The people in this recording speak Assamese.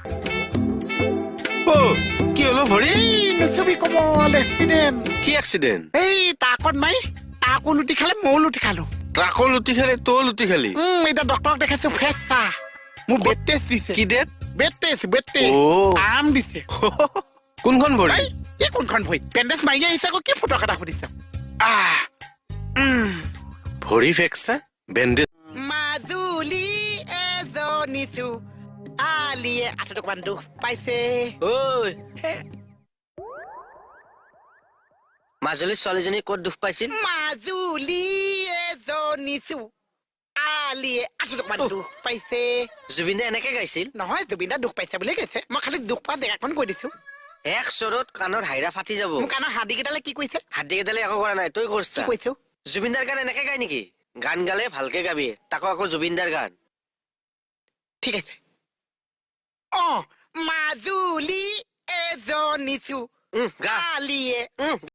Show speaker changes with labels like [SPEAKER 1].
[SPEAKER 1] ও কি হলো ভৰি
[SPEAKER 2] নুচুবি কমল এক্সিডেণ্ট
[SPEAKER 1] কি এক্সিডেণ্ট
[SPEAKER 2] এই তাকত মাৰি তাকো লুটি খালে ময়ো লুটি খালো
[SPEAKER 1] ট্ৰাকো লুটি খালি তই লুটি খালি
[SPEAKER 2] এতিয়া ডক্টৰক দেখাইছো ফ্ৰেছ চাহ মোৰ বেড টেষ্ট দিছে
[SPEAKER 1] কি ডেট
[SPEAKER 2] বেড টেষ্ট আৰাম দিছে
[SPEAKER 1] কোনখন ভৰি
[SPEAKER 2] এই, এই কোনখন ভৰি বেণ্ডেজ মাৰি আহিছে আকৌ কি ফুটক এটা সুধিছ
[SPEAKER 1] ভৰি ফ্ৰেকচাৰ বেণ্ডেজ
[SPEAKER 2] মাজুলী এজনী আলিয়ে আঁঠুত অকমান দুখ পাইছে
[SPEAKER 3] ঐ মাজুলীৰ ছোৱালীজনী ক'ত দুখ পাইছিল
[SPEAKER 2] মাজুলী এজনী আলিয়ে আঁঠুত অকমান দুখ পাইছে
[SPEAKER 3] জুবিনে এনেকে গাইছিল
[SPEAKER 2] নহয় জুবিনদা দুখ পাইছে বুলি কৈছে মই খালি দুখ পোৱা জেগাখন কৈ দিছো
[SPEAKER 3] এক চৰত কাণৰ হাইৰা ফাটি যাব
[SPEAKER 2] মোৰ কাণৰ হাড়ি কেইডালে কি কৈছে
[SPEAKER 3] হাতী কেইডালে একো কৰা নাই তই
[SPEAKER 2] কি
[SPEAKER 3] কৰিছা
[SPEAKER 2] কৈছো
[SPEAKER 3] জুবিনদাৰ গান এনেকে গাই নেকি গান গালে ভালকে গাবি তাকো আকৌ জুবিনদাৰ গান
[SPEAKER 2] ঠিক আছে অ মাজুলী এজনী
[SPEAKER 3] গা
[SPEAKER 2] আলিয়ে